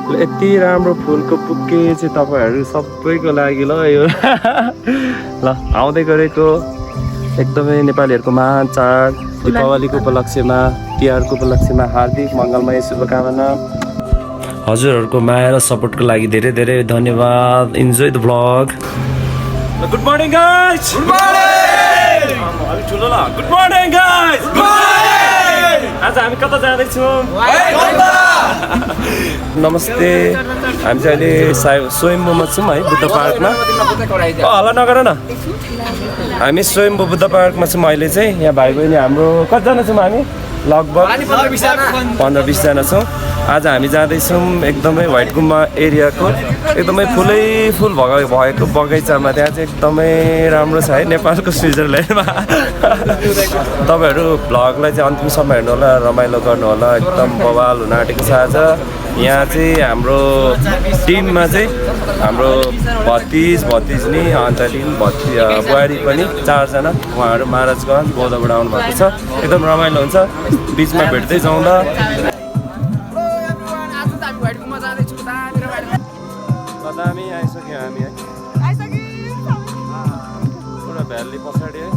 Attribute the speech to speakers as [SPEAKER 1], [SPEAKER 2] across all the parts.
[SPEAKER 1] यति राम्रो फुलको बुके चाहिँ तपाईहरु सबैको लागि ल यो ल आउँदै गरेको एकदमै नेपालीहरुको महान चाड दीपावलीको उपलक्ष्यमा तिहारको उपलक्ष्यमा हार्दिक मंगलमय शुभकामना हजुरहरुको माया र सपोर्टको लागि धेरै धेरै धन्यवाद enjoy the vlog good morning guys good morning अलि ठुलो ल good morning guys good morning आज हामी कता जाँदै छौं नमस्ते हामी चाहिँ अहिले स्वयम्भूमा छौं है बुद्ध पार्कमा हल्ला नगर न हामी स्वयम्भू बुद्ध पार्कमा छौं अहिले चाहिँ यहाँ भाइ बहिनी हाम्रो कतिजना छौं हामी लगभग 15-20 जना छौं आज हामी जाँदैछौँ एकदमै व्हाइट गुम्बा एरियाको एकदमै फुलै फुल भएको बगैँचामा त्यहाँ चाहिँ एकदमै राम्रो छ है नेपालको स्विजरल्यान्डमा तपाईहरु भ्लगलाई चाहिँ अन्तिमसम्म हेर्नु होला रमाइलो गर्नु होला एकदम बवाल हुन आँटेको छ आज यहाँ चाहिँ हाम्रो टिममा चाहिँ हाम्रो भतिजनी अन्त बुहारी पनि 4 जना उहाँहरू महाराजगञ्ज बौद्धबाट आउनु भएको छ एकदम रमाइलो हुन्छ बीचमा भेट्दै जाउँदा दामी आइसक्यो हामी है पुरा भ्याली पछाडि है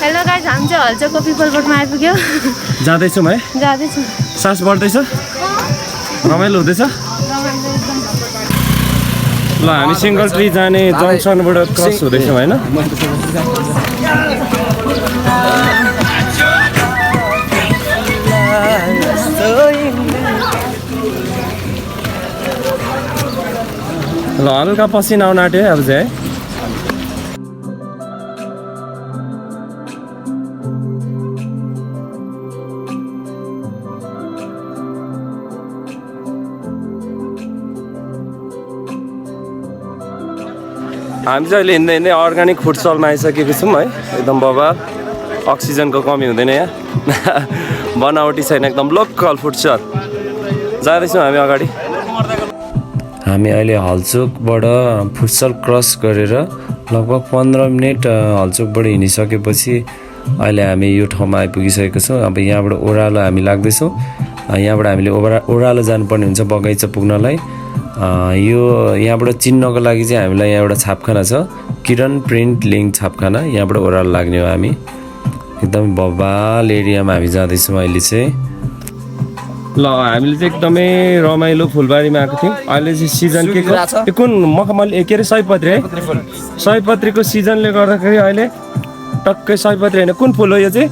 [SPEAKER 2] हेलो गाइस हामी चाहिँ हल्चोको पिपलबोटमा आइपुग्यो
[SPEAKER 1] जाँदैछौँ है
[SPEAKER 2] जाँदैछौँ
[SPEAKER 1] सास बढ्दैछ रमाइलो हुँदैछ ल हामी सिंगल ट्री जाने जङ्सनबाट क्रस हुँदैछौँ होइन ल हल्का पसिना आउन आँट्यो है अब चाहिँ है हामी चाहिँ अहिले हिँड्दै हिँड्दै अर्ग्यानिक फुड स्टलमा आइसकेको छौँ है एकदम बबाल अक्सिजनको कमी हुँदैन यहाँ बनावटी छैन एकदम लोकल फुड स्टल जाँदैछौँ हामी अगाडि हामी अहिले हल्चोकबाट फुड स्टल क्रस गरेर लगभग 15 मिनट हल्चोकबाट हिँडिसकेपछि अहिले हामी यो ठाउँमा आइपुगिसकेको छौँ अब यहाँबाट ओह्रालो हामी लाग्दैछौँ यहाँबाट हामीले ओह्रालो जानुपर्ने हुन्छ बगैँचा पुग्नलाई यो यहाँबाट चिन्नको लागि चाहिँ हामीलाई यहाँ एउटा छापखाना छ किरण प्रिन्ट लिङ्क छापखाना यहाँबाट ओह्रालो लाग्ने हो हामी एकदमै बबाल एरियामा हामी जाँदैछौँ अहिले चाहिँ ल हामीले चाहिँ एकदमै रमाइलो फुलबारीमा आएको थियौँ अहिले चाहिँ सिजन के कुन मखमली के अरे सयपत्री है सयपत्रीको सिजनले गर्दाखेरि अहिले टक्कै सयपत्री होइन कुन फुल हो यो चाहिँ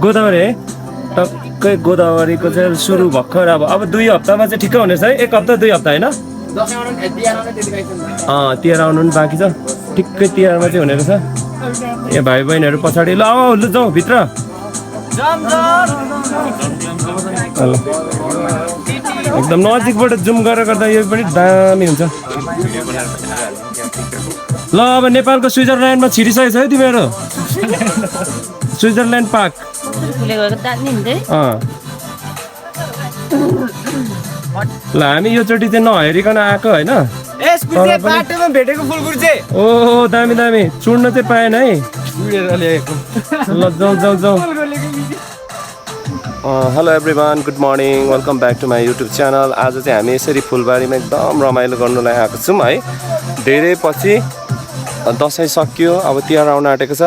[SPEAKER 1] गोदावरी है टक्कै गोदावरीको चाहिँ सुरु भर्खर अब 2 हप्तामा चाहिँ ठिक्कै हुनेछ है 1 हप्ता 2 हप्ता होइन तिहार आउनु पनि बाँकी छ ठिक्कै तिहारमा चाहिँ हुने रहेछ यहाँ भाइ बहिनीहरू पछाडि ल आऊ लु जाउँ भित्र एकदम नजिकबाट जुम गरेर गर्दा यो पनि दामी हुन्छ ल अब नेपालको स्विजरल्यान्डमा छिरिसकेको छ है तिमीहरू स्विजरल्यान्ड पार्क ल हामी योचोटि चाहिँ नहेरिकन आएको होइन ओ दामी दामी चुड्न चाहिँ पाएन है ल जाउँ hello everyone good morning welcome back to my YouTube channel आज चाहिँ हामी यसरी फुलबारीमा एकदम रमाइलो गर्नुलाई आएको छौँ है धेरै पछि दसैँ सकियो अब तिहार आउन आँटेको छ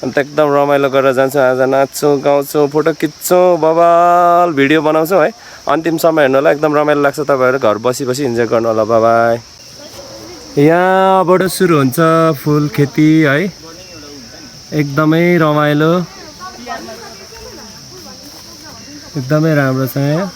[SPEAKER 1] अन्त एकदम रमाइलो गरेर जान्छौँ आज नाच्छौँ गाउँछौँ फोटो खिच्छौँ बबाल भिडियो बनाउँछौँ है अन्तिमसम्म हेर्नु होला एकदम रमाइलो लाग्छ तपाईँहरू घर बसी इन्जोय गर्नु होला बाबाई यहाँबाट सुरु हुन्छ फुल खेती है एकदमै रमाइलो एकदमै राम्रो छ यहाँ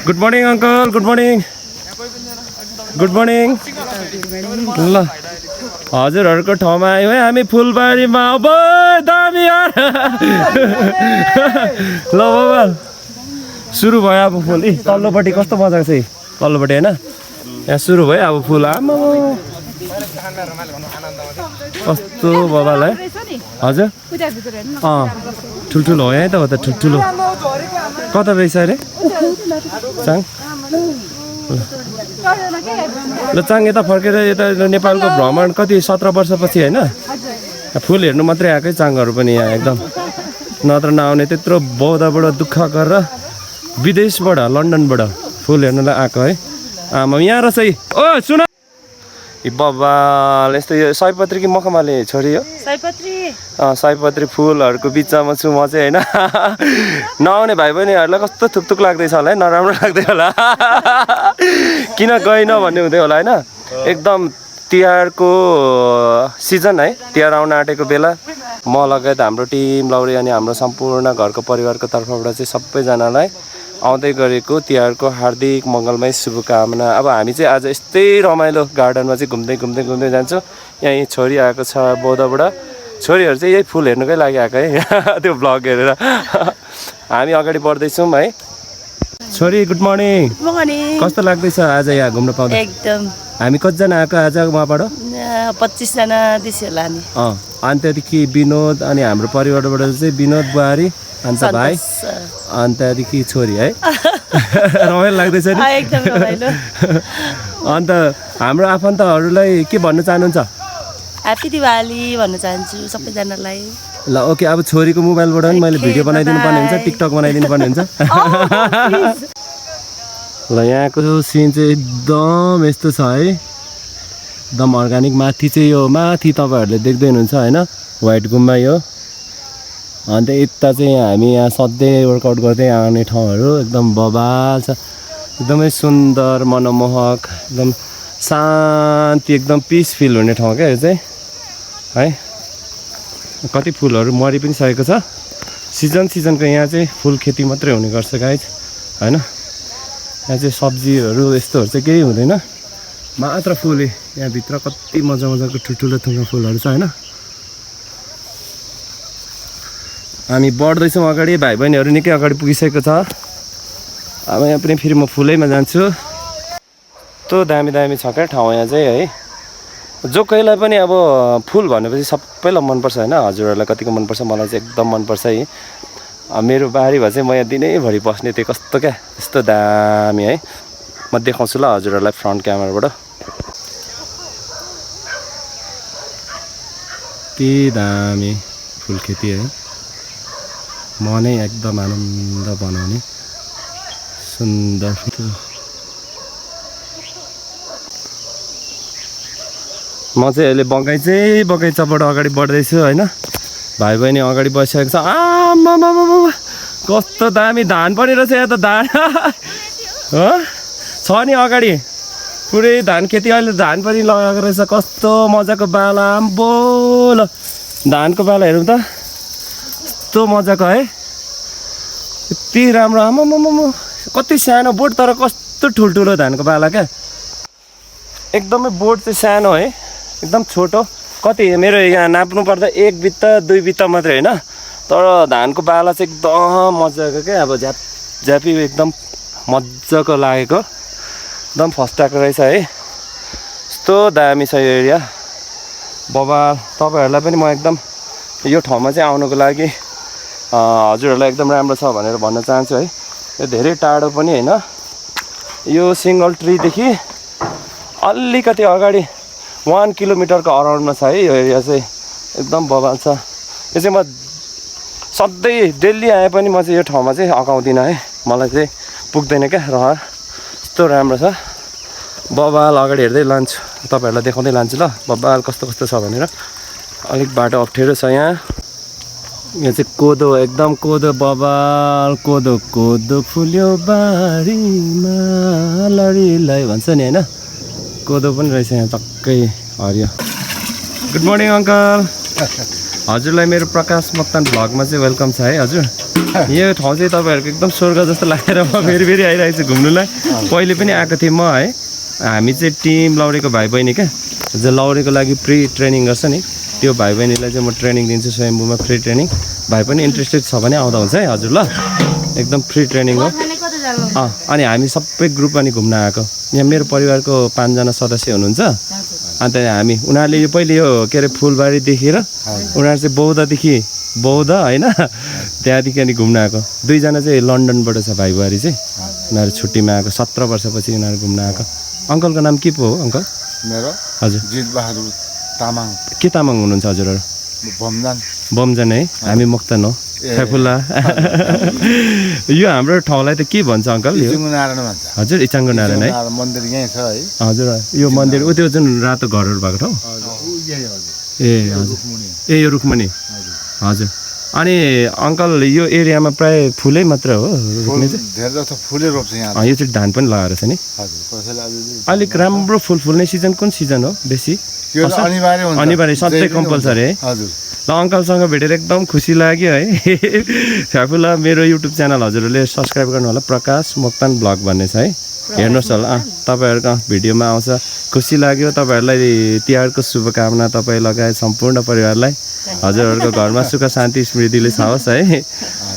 [SPEAKER 1] good morning uncle good morning good morning ल हजुरहरुको ठाउँमा आयो है हामी फुलबारीमा अब दामी यार ल बाबा सुरु भयो अब फुल इ तल्लोपट्टि कस्तो मजाको छ तल्लोपट्टि होइन यहाँ सुरु भयो अब फुल आमा कस्तो बबालाई हजुर ठुल्ठुलो हो यहाँ त हो त ठुल्ठुलो कता रहेछ अरे चाङ ल चाङ यता फर्केर यता नेपालको भ्रमण कति 17 वर्षपछि होइन फुल हेर्नु मात्रै आएकै चाङहरू पनि यहाँ एकदम नत्र नआउने त्यत्रो बौद्धबाट दुःख गरेर विदेशबाट लन्डनबाट फुल हेर्नलाई आएको है आमा यहाँ रहेछ है ओ सुन बबाल यस्तो यो सयपत्री कि मखमली छोरी हो सयपत्री फुलहरूको बिचमा छु म चाहिँ होइन नआउने भाइ बहिनीहरूलाई कस्तो थुकथुक लाग्दैछ होला है नराम्रो लाग्दै होला किन गएन भन्ने हुँदै होला होइन एकदम तिहारको सिजन है तिहार आउन आँटेको बेला म लगायत हाम्रो टिम लौरी अनि हाम्रो सम्पूर्ण घरको परिवारको तर्फबाट चाहिँ सबैजनालाई आउँदै गरेको तिहारको हार्दिक मङ्गलमय शुभकामना अब हामी चाहिँ आज यस्तै रमाइलो गार्डनमा चाहिँ घुम्दै जान्छौँ यहाँ छोरी आएको छ बौद्धबाट छोरीहरू चाहिँ यही फुल हेर्नुकै लागि आएको है त्यो ब्लग हेरेर हामी अगाडि बढ्दैछौँ है छोरी गुड मर्निङ कस्तो लाग्दैछ आज यहाँ घुम्न पाउँदा
[SPEAKER 3] एकदम
[SPEAKER 1] हामी कतिजना आएको आज उहाँबाट
[SPEAKER 3] 25 जना दिसी होला नि
[SPEAKER 1] अनि त्यहाँदेखि विनोद अनि हाम्रो परिवारबाट चाहिँ विनोद बुहारी अन्त भाइ अनि त्यहाँदेखि छोरी है रमाइलो लाग्दैछ नि
[SPEAKER 3] एकदम रमाइलो
[SPEAKER 1] अन्त हाम्रो आफन्तहरूलाई के भन्न चाहनुहुन्छ
[SPEAKER 3] ह्यापी दिवाली भन्न चाहन्छु सबैजनालाई
[SPEAKER 1] ल ओके अब छोरीको मोबाइलबाट पनि मैले भिडियो बनाइदिनु पर्ने हुन्छ टिकटक बनाइदिनु पर्ने हुन्छ ल यहाँको सिन चाहिँ एकदम यस्तो छ है एकदम अर्ग्यानिक माथि चाहिँ यो माथि तपाईँहरूले देख्दै हुनुहुन्छ होइन व्हाइट गुम्बा यो अन्त यता चाहिँ हामी यहाँ सधैँ वर्कआउट गर्दै आउने ठाउँहरू एकदम बबाल छ एकदमै सुन्दर मनमोहक एकदम शान्ति एकदम पिस फिल हुने ठाउँ क्या यो चाहिँ है कति फुलहरू मरि पनि सकेको छ सिजनको यहाँ चाहिँ फुल खेती मात्रै हुने गर्छ गाइज होइन यहाँ चाहिँ सब्जीहरू यस्तोहरू चाहिँ केही हुँदैन मात्र फुल यहाँभित्र कति मजाको ठुल्ठुलो थुङ्गा फुलहरू छ होइन हामी बढ्दैछौँ अगाडि भाइ बहिनीहरू निकै अगाडि पुगिसकेको छ अब यहाँ पनि फेरि म फुलैमा जान्छु यस्तो दामी छ क्या ठाउँ यहाँ चाहिँ है जो कोहीलाई पनि अब फुल भनेपछि सबैलाई मनपर्छ होइन हजुरहरूलाई कतिको मनपर्छ मलाई चाहिँ एकदम मनपर्छ है मेरो बारी भए चाहिँ म यहाँ दिनैभरि बस्ने थिएँ कस्तो क्या यस्तो दामी है म देखाउँछु ल हजुरहरूलाई फ्रन्ट क्यामेराबाट यति दामी फुल खेती है मनै एकदम आनन्द बनाउने सुन्दर म चाहिँ अहिले बगैँचाबाट अगाडि बढ्दैछु होइन भाइ बहिनी अगाडि बसिसकेको छ आमा कस्तो दामी धान पनि रहेछ यहाँ त धान हो छ नि अगाडि पुरै धान खेती अहिले धान पनि लगाएको रहेछ कस्तो मजाको बाला आम्बो ल धानको बाला हेरौँ त कस्तो मजाको है यति राम्रो आमा कति सानो बोट तर कस्तो ठुल्ठुलो धानको बाला क्या एकदमै बोट चाहिँ सानो है एकदम छोटो कति मेरो यहाँ नाप्नु पर्दा 1 बित्ता 2 बित्ता मात्रै होइन तर धानको बाला चाहिँ एकदम मजाको क्या अब झ्यापी एकदम मजाको लागेको एकदम फस्टाएको रहेछ है यस्तो दामी छ यो एरिया बबाल तपाईँहरूलाई पनि म एकदम यो ठाउँमा चाहिँ आउनुको लागि हजुरहरूलाई एकदम राम्रो छ भनेर भन्न चाहन्छु है यो धेरै टाढो पनि होइन यो सिङ्गल ट्रीदेखि अलिकति अगाडि 1 किलोमिटरको अराउन्डमा छ है यो एरिया चाहिँ एकदम बबाल छ यो चाहिँ म सधैँ डेली आए पनि म चाहिँ यो ठाउँमा चाहिँ अगाउँदिनँ है मलाई चाहिँ पुग्दैन क्या रहर यस्तो राम्रो छ बबाल अगाडि हेर्दै लान्छु तपाईँहरूलाई देखाउँदै लान्छु ल बबाल कस्तो छ भनेर अलिक बाटो अप्ठ्यारो छ यहाँ चाहिँ कोदो एकदम कोदो बबाल कोदो फुल्यो बारीमा लडीलाई भन्छ नि होइन कोदो पनि रहेछ यहाँ टक्कै हरियो गुड मर्निङ अङ्कल हजुरलाई मेरो प्रकाश मोक्तान भ्लगमा चाहिँ वेलकम छ है हजुर यो ठाउँ चाहिँ तपाईँहरूको एकदम स्वर्ग जस्तो लागेर म फेरि आइरहेको छु घुम्नुलाई पहिले पनि आएको थिएँ म है हामी चाहिँ टिम लौरेको भाइ बहिनी क्या जो लौरेको लागि प्री ट्रेनिङ गर्छ नि त्यो भाइ बहिनीलाई चाहिँ म ट्रेनिङ दिन्छु स्वयम्भूमा फ्री ट्रेनिङ भाइ पनि इन्ट्रेस्टेड छ भने आउँदा हुन्छ है हजुर ल एकदम फ्री ट्रेनिङ हो अनि हामी सबै ग्रुप अनि घुम्न आएको यहाँ मेरो परिवारको 5 जना सदस्य हुनुहुन्छ अन्त हामी उनीहरूले यो पहिले यो के अरे फुलबारी देखेर उनीहरू चाहिँ बौद्ध होइन त्यहाँदेखि अनि घुम्न आएको 2 जना चाहिँ लन्डनबाट छ भाइ बुहारी चाहिँ उनीहरू छुट्टीमा आएको 17 वर्षपछि उनीहरू घुम्न आएको अङ्कलको नाम के पो हो अङ्कल
[SPEAKER 4] मेरो
[SPEAKER 1] हजुर
[SPEAKER 4] जितबहादुर तामाङ
[SPEAKER 1] के तामाङ हुनुहुन्छ हजुरहरू बमजन है हामी मोक्तन हो फैफुल्ला यो हाम्रो ठाउँलाई त के भन्छ अङ्कल यो हजुर इचाङ्गो नारायण है
[SPEAKER 4] मन्दिर यहीँ छ है
[SPEAKER 1] हजुर यो मन्दिर उ त्यो जुन रातो घरहरू भएको ठाउँ ए हजुर ए यो रुखमणि हजुर अनि अङ्कल यो एरियामा प्राय फुलै मात्र हो रोप्ने चाहिँ
[SPEAKER 4] धेरै जस्तो फुलै रोप्छ यहाँ
[SPEAKER 1] यो चाहिँ धान पनि लगाएर छ नि अलिक राम्रो फुल फुल्ने सिजन कुन सिजन हो बेसी अनिवार्य सधैँ कम्पलसरी है
[SPEAKER 4] हजुर
[SPEAKER 1] ल अङ्कलसँग भेटेर एकदम खुसी लाग्यो है फ्याफुला मेरो युट्युब च्यानल हजुरहरूले सब्सक्राइब गर्नु होला प्रकाश मोक्तान ब्लग भन्ने छ है हेर्नुहोस् होला तपाईँहरूको भिडियोमा आउँछ खुसी लाग्यो तपाईँहरूलाई तिहारको शुभकामना तपाईँ लगायत सम्पूर्ण परिवारलाई हजुरहरूको घरमा सुख शान्ति स्मृतिले छाओस् है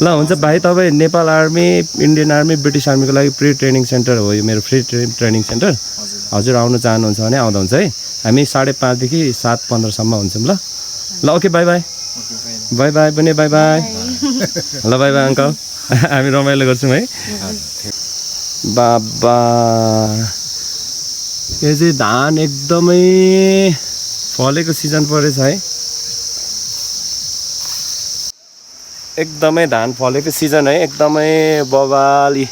[SPEAKER 1] ल हुन्छ भाइ तपाईँ Nepal army Indian army British आर्मीको लागि फ्री ट्रेनिङ सेन्टर हो यो मेरो फ्री ट्रेनिङ सेन्टर हजुर आउनु चाहनुहुन्छ भने आउँदा हुन्छ है हामी 5:30 देखि 7:15 हुन्छौँ ल ओके बाई बाई पनि बाई बाई ल बाई बाई अङ्कल हामी रमाइलो गर्छौँ है बाबा यो चाहिँ धान एकदमै फलेको सिजन परेछ है एकदमै धान फलेको सिजन है एकदमै बबाली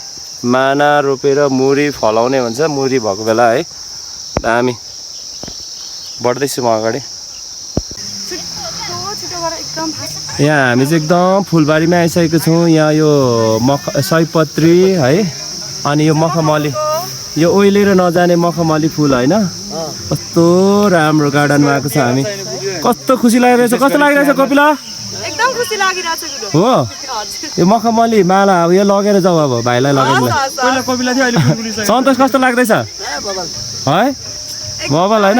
[SPEAKER 1] माना रोपेर मुरी फलाउने भन्छ मुरी भएको बेला है दामी बढ्दैछु म अगाडि यहाँ हामी चाहिँ एकदम फुलबारीमा आइसकेको छौँ यहाँ यो सयपत्री है अनि यो मखमली यो ओइलेर नजाने मखमली फुल होइन कस्तो राम्रो गार्डनमा आएको छ हामी कस्तो खुसी लागिरहेछ कस्तो लागिरहेछ कपिला
[SPEAKER 3] एकदम खुसी लागिरहेछ
[SPEAKER 1] हो यो मखमली माला अब यो लगेर जाऊ अब भाइलाई लगेर सन्तोष कस्तो लाग्दैछ है बबल होइन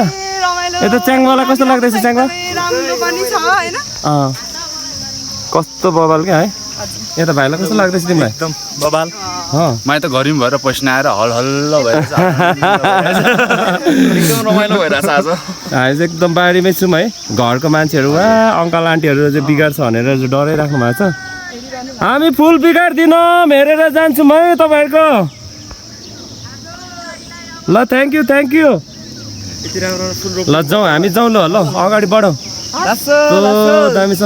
[SPEAKER 1] यता च्याङवाला कस्तो लाग्दैछ च्याङवा कस्तो बबाल क्या है यता भाइलाई कस्तो लाग्दैछ तिमीलाई
[SPEAKER 5] एकदम बबाल मैले त घरि भएर पसिना आएर हल्लो भएर एकदम रमाइलो भइरहेछ आज
[SPEAKER 1] हामी चाहिँ एकदम बारीमै छौँ है घरको मान्छेहरू वा अङ्कल आन्टीहरू चाहिँ बिगार्छ भनेर डराइराख्नु भएको छ हामी फुल बिगार्दिनौँ हेरेर जान्छौँ है तपाईँहरूको ल थ्याङ्क यू ल जाउँ हामी जाउँ ल अगाडि बढौँ दामी छ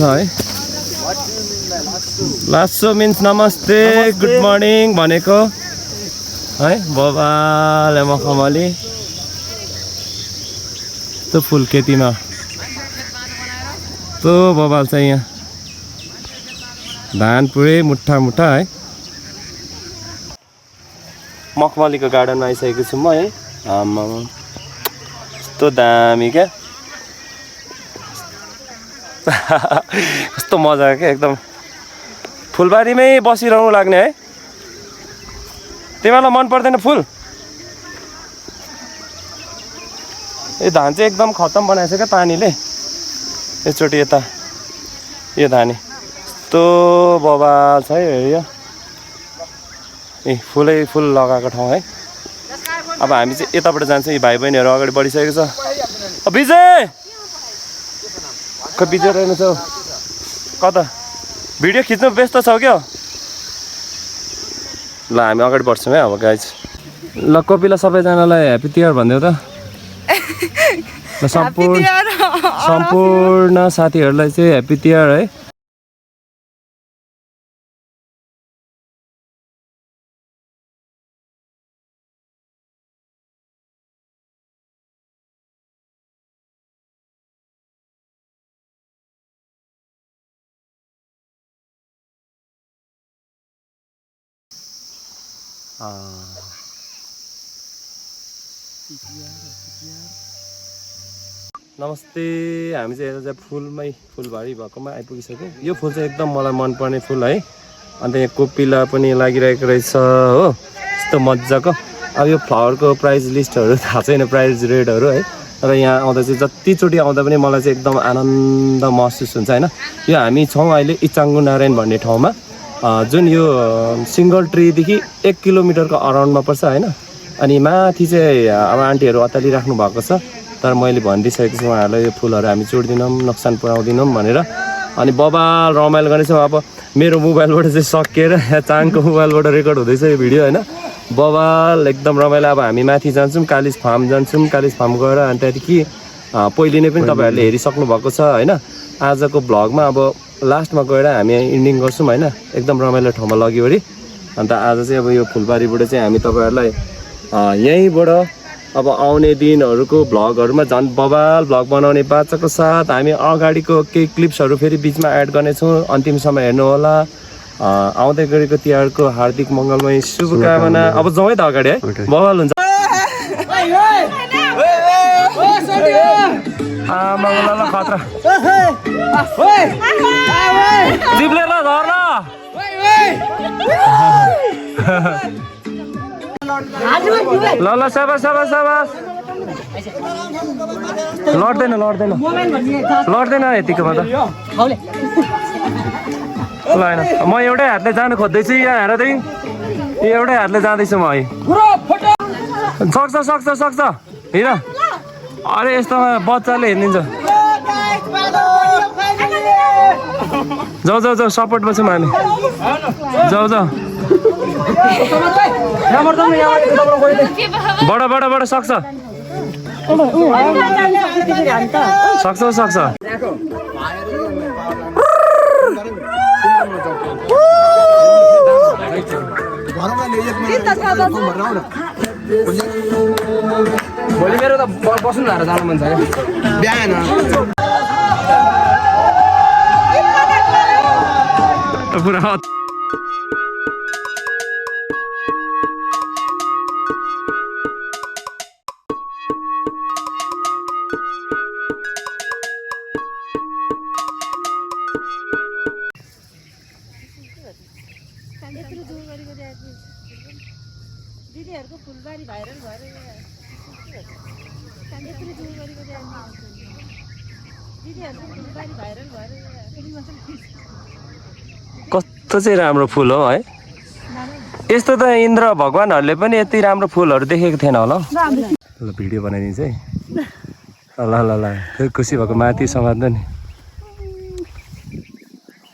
[SPEAKER 1] है लासो मिन्स नमस्ते गुड मर्निङ भनेको है बबाल मखमली त्यो फुल खेतीमा त्यो बबाल छ यहाँ धान पुरै मुठा मुठा है मखमलीको गार्डनमा आइसकेको छु म है कस्तो दामी क्या कस्तो मजा क्या एकदम फुलबारीमै बसिरहनु लाग्ने है तिमीलाई मन पर्दैन फुल यो धान चाहिँ एकदम खत्तम बनाएछ क्या पानीले एकचोटि यता यो धानी यस्तो बबाल छ है यो ए फुलै फुल लगाएको ठाउँ है अब हामी चाहिँ यताबाट जान्छौँ यी भाइ बहिनीहरू अगाडि बढिसकेको छ विजय खै विजय रहेन छौ कता भिडियो खिच्नु व्यस्त छौ क्या ल हामी अगाडि बढ्छौँ है अब गाइज ल कपिला सबैजनालाई ह्याप्पी तिहार भनिदेऊ त ल सम्पूर्ण साथीहरूलाई चाहिँ ह्याप्पी तिहार है नमस्ते हामी चाहिँ यता चाहिँ फुलबारी भएकोमा आइपुगिसक्यौँ यो फुल चाहिँ एकदम मलाई मनपर्ने फुल है अन्त यहाँ कोपिला पनि लागिरहेको रहेछ हो यस्तो मजाको अब यो फ्लावरको प्राइस लिस्टहरू थाहा छैन प्राइस रेटहरू है तर यहाँ आउँदा चाहिँ जतिचोटि आउँदा पनि मलाई चाहिँ एकदम आनन्द महसुस हुन्छ होइन यो हामी छौँ अहिले इचाङ्गु नारायण भन्ने ठाउँमा जुन यो सिङ्गल ट्रीदेखि 1 किलोमिटरको अराउन्डमा पर्छ होइन। अनि माथि चाहिँ अब आन्टीहरू अत्तालिराख्नु भएको छ, तर मैले भनिदिइसकेको छु उहाँहरूलाई यो फुलहरू हामी चोडिदिनौँ, नोक्सान पुऱ्याउँदैनौँ भनेर। अनि बबाल रमाइलो गर्नेछौँ। अब मेरो मोबाइलबाट चाहिँ सकिएर चाङको मोबाइलबाट रेकर्ड हुँदैछ यो भिडियो होइन। बबाल एकदम रमाइलो। अब हामी माथि जान्छौँ, कालिज फार्म जान्छौँ। कालिज फार्म गएर अनि त्यहाँदेखि पहिले नै पनि तपाईँहरूले हेरिसक्नु भएको छ होइन। आजको भ्लगमा अब लास्टमा गएर हामी इन्डिङ गर्छौँ होइन। एकदम रमाइलो ठाउँमा लग्यो अरे। अन्त आज चाहिँ अब यो फुलबारीबाट चाहिँ हामी तपाईँहरूलाई यहीँबाट अब आउने दिनहरूको भ्लगहरूमा झन् बबाल भ्लग बनाउने बाचाको साथ हामी अगाडिको केही क्लिप्सहरू फेरि बिचमा एड गर्नेछौँ। अन्तिमसम्म हेर्नु होला। आउँदै गरेको तिहारको हार्दिक मङ्गलमय शुभकामना। अब जाउँ है त अगाडि है, बबाल हुन्छ। आमाला खतरा जिप्ले ल धर ल ल साबास साबास साबास। लड्दैन लड्दैन लड्दैन यतिकोमा त ल होइन। म एउटै हातले जानु खोज्दैछु यहाँ हेर त्यही एउटै हातले जाँदैछु म है। सक्छ सक्छ सक्छ हिँड। अरे यस्तोमा बच्चाले हेरिदिन्छ। जाऊ जाऊ जाऊ सपोर्टमा छौँ हामी। जाऊ जाऊ बडा बडा बडा सक्छ सक्छ सक्छ।
[SPEAKER 6] भोलि मेरो त बस्नु धाएर जानु मन छ क्या बिहान।
[SPEAKER 1] पुरा
[SPEAKER 3] दिदीहरूको फुलबारी भाइरल भएर
[SPEAKER 1] कस्तो चाहिँ राम्रो फुल हो है। यस्तो त इन्द्र भगवान्हरूले पनि यति राम्रो फुलहरू देखेको थिएन होला। ल भिडियो बनाइदिन्छ है। ल ल ल खुसी भएको माथि समात्नु नि।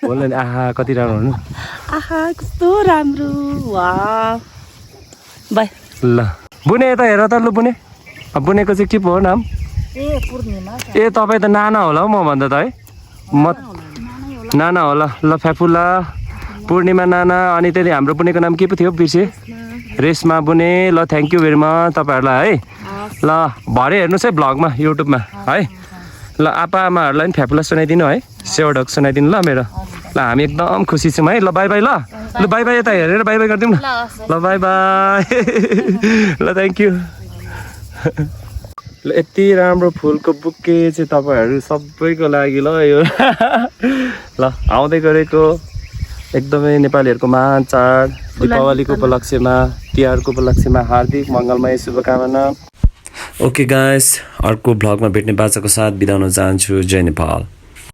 [SPEAKER 1] बोल्नु नि आहा कति राम्रो हुनु।
[SPEAKER 3] आहा कस्तो राम्रो वाह बाई।
[SPEAKER 1] ल बुने यता हेर त ल बुने। बुनेको चाहिँ के पो हो नाम? ए तपाईँ त नाना होला हौ मभन्दा त है। म नाना होला। ल फ्याफुला पूर्णिमा नाना। अनि त्यही हाम्रो बुनेको नाम के पो थियो बिर्से? रेशमा बुने। ल थ्याङ्क यू भेरी मच तपाईँहरूलाई है। ल भरे हेर्नुहोस् है भ्लगमा युट्युबमा है। ल आप्पा आमाहरूलाई पनि फ्याफुला सुनाइदिनु है, सेवाढोक सुनाइदिनु ल मेरो। ल हामी एकदम खुसी छौँ है। ल बाई बाई। ल बाई बाई यता हेरेर बाई बाई गरिदिउँ न। ल बाई बाई। ल थ्याङ्क यू। ल यति राम्रो फुलको बुके चाहिँ तपाईँहरू सबैको लागि ल यो। ल आउँदै गरेको एकदमै नेपालीहरूको महान चाड दीपावलीको उपलक्ष्यमा, तिहारको उपलक्ष्यमा हार्दिक मङ्गलमय शुभकामना। ओके गाइस, अर्को भ्लगमा भेट्ने बाचाको साथ बिदा हुन चाहन्छु। जय नेपाल।